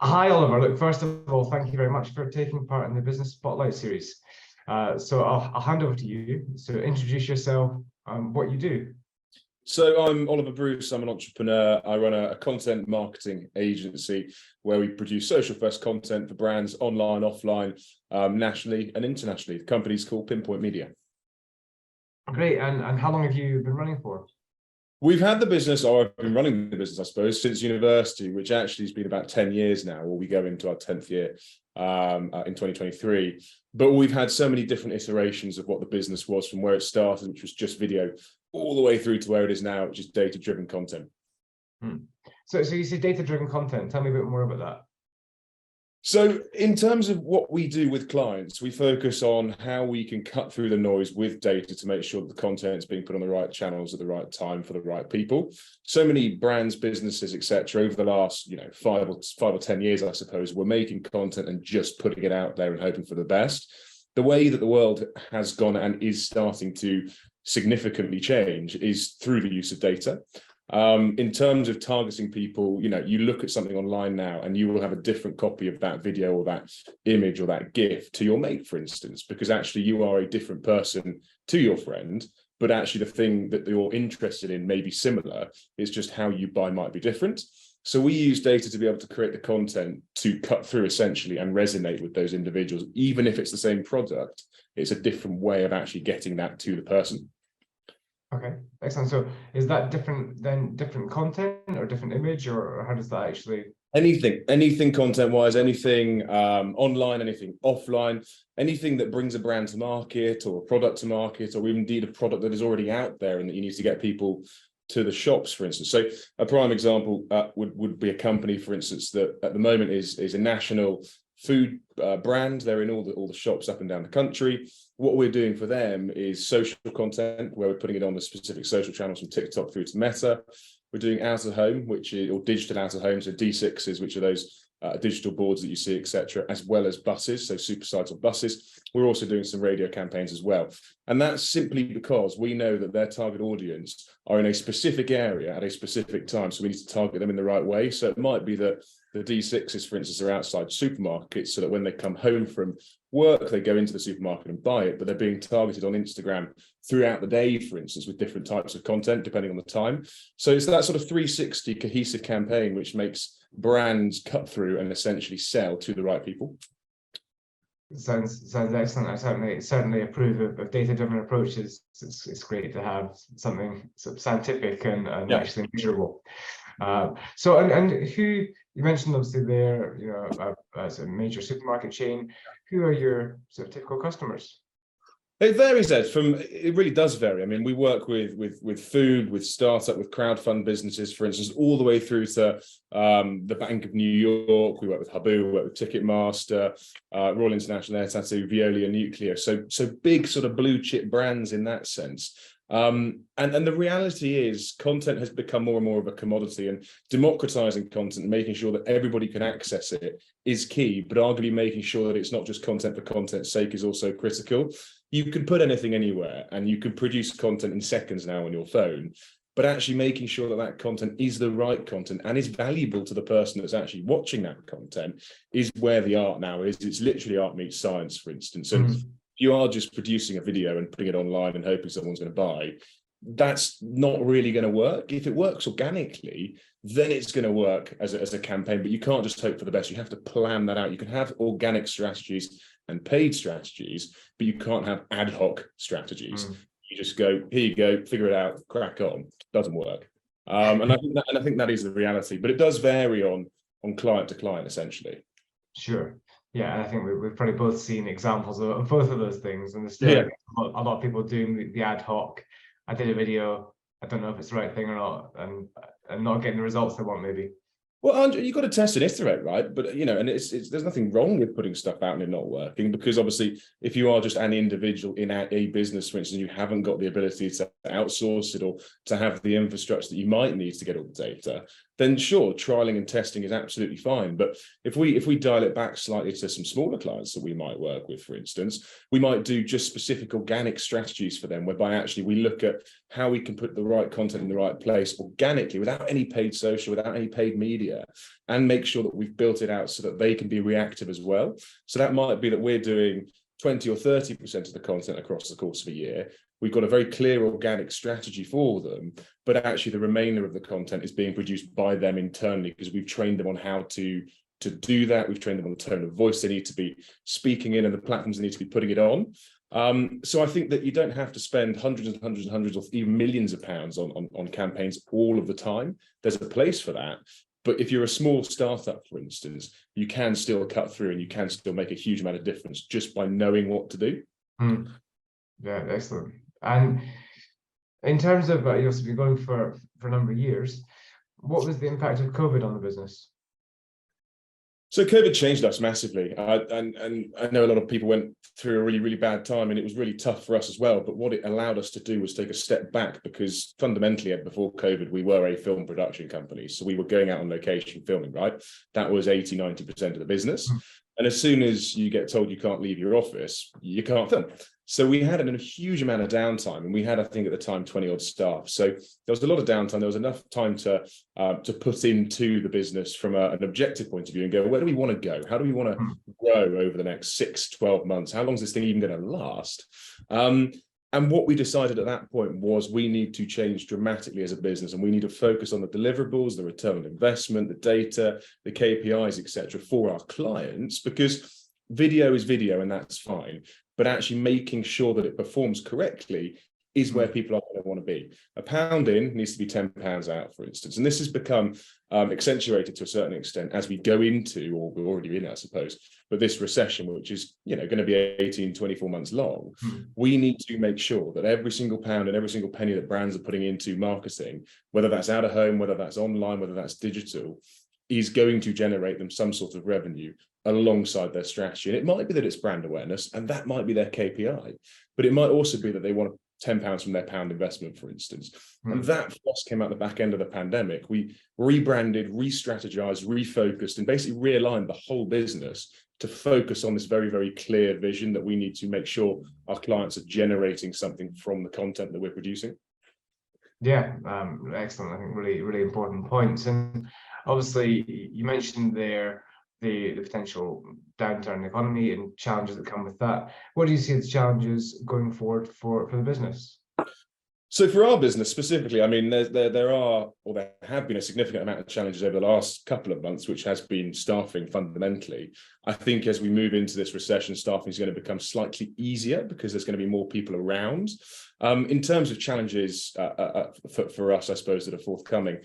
Hi, Oliver. Look, first of all, thank you very much for taking part in the Business Spotlight series. So I'll hand over to you. So introduce yourself, what you do. So I'm Oliver Bruce. I'm an entrepreneur. I run a content marketing agency where we produce social first content for brands online, offline, nationally and internationally. The company's called PinPoint Media. Great. And how long have you been running for? We've had the business, or I've been running the business, I suppose, since university, which actually has been about 10 years now, or we go into our 10th year in 2023. But we've had so many different iterations of what the business was from where it started, which was just video, all the way through to where it is now, which is data-driven content. So you say data-driven content. Tell me a bit more about that. So in terms of what we do with clients, we focus on how we can cut through the noise with data to make sure that the content is being put on the right channels at the right time for the right people. So many brands, businesses, etc. over the last, 5 or 10 years, I suppose, we're making content and just putting it out there and hoping for the best. The way that the world has gone and is starting to significantly change is through the use of data. In terms of targeting people, you look at something online now and you will have a different copy of that video or that image or that GIF to your mate, for instance, because actually you are a different person to your friend, but actually the thing that you're interested in may be similar. It's just how you buy might be different. So we use data to be able to create the content to cut through essentially and resonate with those individuals. Even if it's the same product, it's a different way of actually getting that to the person. Okay, excellent. So is that different content or different image, or how does that actually? Anything content-wise, anything online, anything offline, anything that brings a brand to market or a product to market, or indeed a product that is already out there and that you need to get people to the shops, for instance. So a prime example would be a company, for instance, that at the moment is a national food brand. They're in all the shops up and down the country. What we're doing for them is social content, where we're putting it on the specific social channels from TikTok through to Meta. We're doing out of home, or digital out of home, so D6s, which are those digital boards that you see, etc., as well as buses, so supersites on buses. We're also doing some radio campaigns as well. And that's simply because we know that their target audience are in a specific area at a specific time, so we need to target them in the right way. So it might be that the D6s, for instance, are outside supermarkets so that when they come home from work, they go into the supermarket and buy it, but they're being targeted on Instagram throughout the day, for instance, with different types of content, depending on the time. So it's that sort of 360 cohesive campaign, which makes brands cut through and essentially sell to the right people. Sounds excellent. I certainly approve of data-driven approaches. It's great to have something sort of scientific and actually measurable. So who you mentioned obviously there, as a major supermarket chain, who are your sort of typical customers? It varies, Ed. It really does vary. I mean, we work with food, with startup, with crowdfund businesses, for instance, all the way through to the Bank of New York. We work with Habu, we work with Ticketmaster, Royal International Air Tattoo, Veolia, Nuclear. So big sort of blue chip brands in that sense. And the reality is content has become more and more of a commodity, and democratizing content and making sure that everybody can access it is key, but arguably making sure that it's not just content for content's sake is also critical. You can put anything anywhere and you can produce content in seconds now on your phone, but actually making sure that that content is the right content and is valuable to the person that's actually watching that content is where the art now is. It's literally art meets science, for instance. And you are just producing a video and putting it online and hoping someone's going to buy, that's not really going to work. If it works organically, then it's going to work as a campaign, but you can't just hope for the best. You have to plan that out. You can have organic strategies and paid strategies, but you can't have ad hoc strategies. You just go, here you go, figure it out, crack on. Doesn't work. And I think that is the reality, but it does vary on client to client, essentially. Sure. Yeah, and I think we've probably both seen examples of both of those things, and there's still a lot of people doing the ad hoc. I did a video, I don't know if it's the right thing or not, and not getting the results they want, maybe. Well, Andrew, you've got to test and iterate, right? But, and there's nothing wrong with putting stuff out and it not working, because obviously if you are just an individual in a business, for instance, you haven't got the ability to outsource it or to have the infrastructure that you might need to get all the data, then sure, trialing and testing is absolutely fine. But if we dial it back slightly to some smaller clients that we might work with, for instance, we might do just specific organic strategies for them, whereby actually we look at how we can put the right content in the right place organically, without any paid social, without any paid media, and make sure that we've built it out so that they can be reactive as well. So that might be that we're doing 20 or 30% of the content across the course of a year. We've got a very clear organic strategy for them, but actually the remainder of the content is being produced by them internally, because we've trained them on how to do that. We've trained them on the tone of voice they need to be speaking in and the platforms they need to be putting it on. So I think that you don't have to spend hundreds and hundreds and hundreds or even millions of pounds on campaigns all of the time. There's a place for that. But if you're a small startup, for instance, you can still cut through and you can still make a huge amount of difference just by knowing what to do. Yeah, excellent. And in terms of you've been going for a number of years, what was the impact of COVID on the business? So COVID changed us massively, and I know a lot of people went through a really, really bad time, and it was really tough for us as well. But what it allowed us to do was take a step back, because fundamentally before COVID, we were a film production company. So we were going out on location filming, right? That was 80, 90% of the business. And as soon as you get told you can't leave your office, you can't film. So we had a huge amount of downtime, and we had, I think at the time, 20 odd staff. So there was a lot of downtime. There was enough time to put into the business from an objective point of view and go, where do we want to go? How do we want to grow over the next 6, 12 months? How long is this thing even going to last? And what we decided at that point was we need to change dramatically as a business, and we need to focus on the deliverables, the return on investment, the data, the KPIs, etc., for our clients, because video is video and that's fine. But actually making sure that it performs correctly is where people are going to want to be. A pound in needs to be £10 out, for instance. And this has become accentuated to a certain extent as we go into, or we're already in, I suppose, but this recession, which is, going to be 18, 24 months long. We need to make sure that every single pound and every single penny that brands are putting into marketing, whether that's out of home, whether that's online, whether that's digital, is going to generate them some sort of revenue alongside their strategy. And it might be that it's brand awareness, and that might be their KPI, but it might also be that they want £10 from their pound investment, for instance. And that first came out the back end of the pandemic. We rebranded, re-strategized, refocused, and basically realigned the whole business to focus on this very, very clear vision that we need to make sure our clients are generating something from the content that we're producing. Yeah, excellent. I think really, really important points. And obviously, you mentioned there the potential downturn in the economy and challenges that come with that. What do you see as challenges going forward for the business? So for our business specifically, I mean, there have been a significant amount of challenges over the last couple of months, which has been staffing fundamentally. I think as we move into this recession, staffing is going to become slightly easier because there's going to be more people around. In terms of challenges for us, I suppose, that are forthcoming,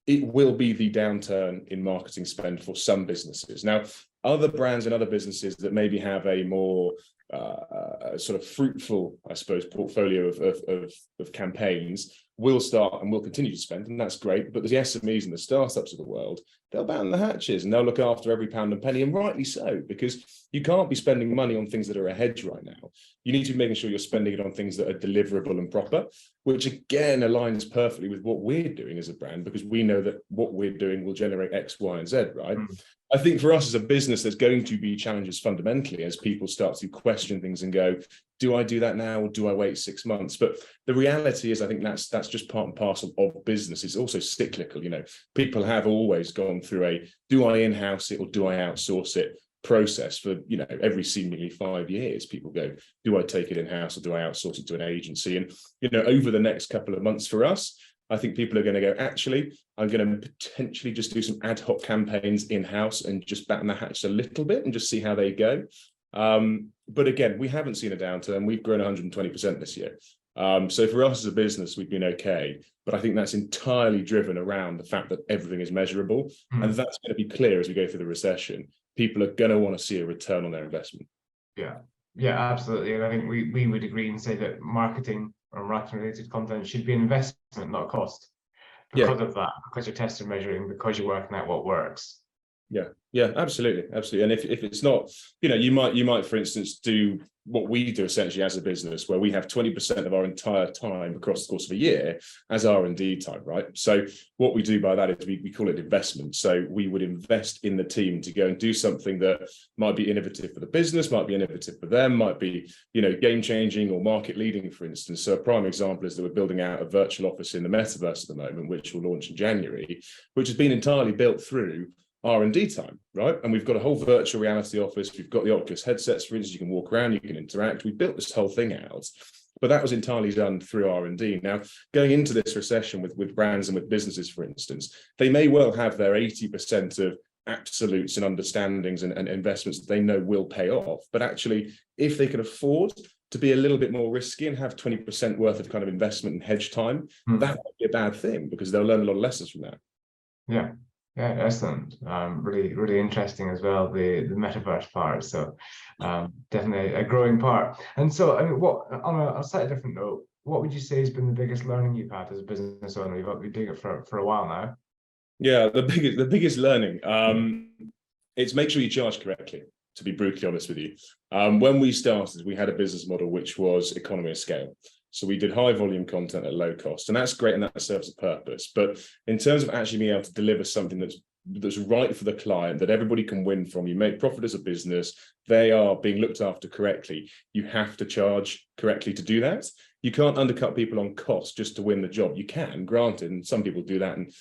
it will be the downturn in marketing spend for some businesses. Now, other brands and other businesses that maybe have a more sort of fruitful, I suppose, portfolio of campaigns will start and will continue to spend, and that's great. But the SMEs and the startups of the world, they'll batten the hatches and they'll look after every pound and penny, and rightly so, because you can't be spending money on things that are a hedge right now. You need to be making sure you're spending it on things that are deliverable and proper, which again aligns perfectly with what we're doing as a brand, because we know that what we're doing will generate X, Y, and Z, right? I think for us as a business, there's going to be challenges fundamentally as people start to question things and go, do I do that now or do I wait 6 months? But the reality is, I think that's just part and parcel of business. It's also cyclical. People have always gone through a do I in-house it or do I outsource it process for every seemingly 5 years. People go, do I take it in-house or do I outsource it to an agency? And over the next couple of months for us, I think people are going to go, actually, I'm going to potentially just do some ad hoc campaigns in-house and just batten the hatch a little bit and just see how they go. But again, we haven't seen a downturn. We've grown 120% this year. So for us as a business, we've been okay. But I think that's entirely driven around the fact that everything is measurable. And that's going to be clear as we go through the recession. People are going to want to see a return on their investment. Yeah, absolutely. And I think we would agree and say that marketing or marketing-related content should be an investment, not a cost. Because of that, because you're testing, measuring, because you're working out what works. Yeah, absolutely. And if it's not, you might, for instance, do what we do essentially as a business, where we have 20% of our entire time across the course of a year as R&D time, right? So what we do by that is we call it investment. So we would invest in the team to go and do something that might be innovative for the business, might be innovative for them, might be, game changing or market leading, for instance. So a prime example is that we're building out a virtual office in the metaverse at the moment, which will launch in January, which has been entirely built through R&D time, right? And we've got a whole virtual reality office. We've got the Oculus headsets, for instance, you can walk around, you can interact. We built this whole thing out, but that was entirely done through R&D. Now, going into this recession with brands and with businesses, for instance, they may well have their 80% of absolutes and understandings and investments that they know will pay off. But actually, if they can afford to be a little bit more risky and have 20% worth of kind of investment and hedge time, that might be a bad thing, because they'll learn a lot of lessons from that. Yeah, excellent. Really interesting as well, the metaverse part. So definitely a growing part. And so, I mean, what on a slightly different note, what would you say has been the biggest learning you've had as a business owner? You've been doing it for a while now. Yeah, the biggest learning. It's make sure you charge correctly, to be brutally honest with you. When we started, we had a business model which was economy of scale. So we did high volume content at low cost, and that's great, and that serves a purpose. But in terms of actually being able to deliver something that's right for the client, that everybody can win from, you make profit as a business, they are being looked after correctly, you have to charge correctly to do that. You can't undercut people on cost just to win the job. You can, granted, and some people do that, and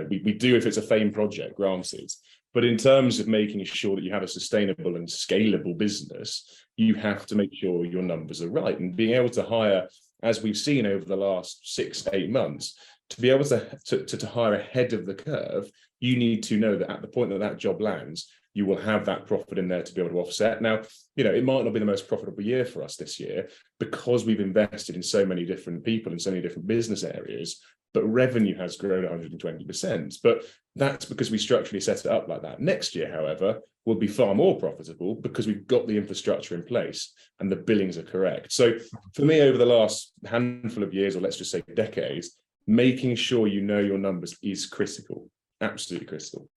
we do if it's a fame project, granted. But in terms of making sure that you have a sustainable and scalable business, you have to make sure your numbers are right, and being able to hire, as we've seen over the last 6-8 months, to be able to hire ahead of the curve, you need to know that at the point that that job lands, you will have that profit in there to be able to offset. Now, it might not be the most profitable year for us this year because we've invested in so many different people in so many different business areas, but revenue has grown 120%. But that's because we structurally set it up like that. Next year, however, will be far more profitable because we've got the infrastructure in place and the billings are correct. So for me, over the last handful of years, or let's just say decades, making sure you know your numbers is critical, absolutely critical.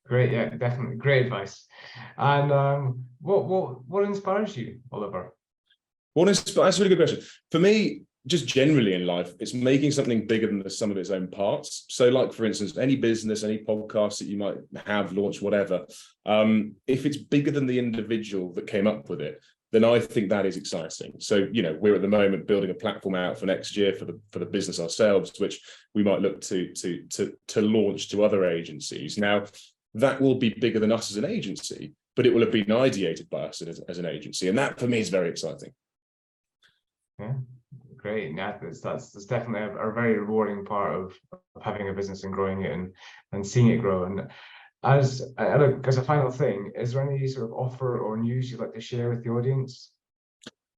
Great, yeah, definitely great advice. And what inspires you, Oliver? That's a really good question. For me, just generally in life, it's making something bigger than the sum of its own parts. So like, for instance, any business, any podcast that you might have launched, whatever, if it's bigger than the individual that came up with it, then I think that is exciting. So, we're at the moment building a platform out for next year for the business ourselves, which we might look to launch to other agencies. Now, that will be bigger than us as an agency, but it will have been ideated by us as an agency. And that for me is very exciting. Yeah, great. Yeah, that's definitely a very rewarding part of having a business and growing it and seeing it grow. And as a final thing, is there any sort of offer or news you'd like to share with the audience?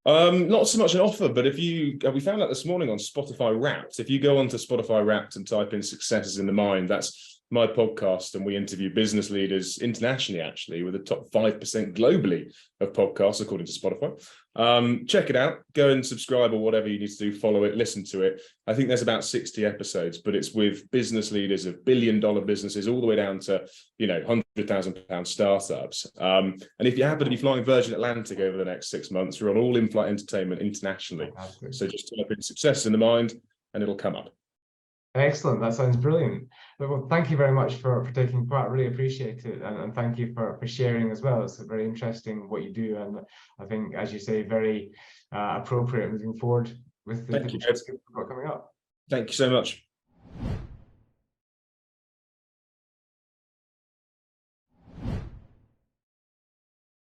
Not so much an offer, but we found out this morning on Spotify Wrapped, if you go onto Spotify Wrapped and type in Successes in the Mind, that's my podcast, and we interview business leaders internationally, actually, with the top 5% globally of podcasts, according to Spotify. Check it out, go and subscribe or whatever you need to do, follow it, listen to it. I think there's about 60 episodes, but it's with business leaders of billion-dollar businesses all the way down to, £100,000 startups. And if you happen to be flying Virgin Atlantic over the next 6 months, we're on all in-flight entertainment internationally. So just type in Success in the Mind and it'll come up. Excellent. That sounds brilliant. Well, thank you very much for taking part. Really appreciate it. And thank you for sharing as well. It's very interesting what you do. And I think, as you say, very appropriate moving forward with the different coming up. Thank you so much.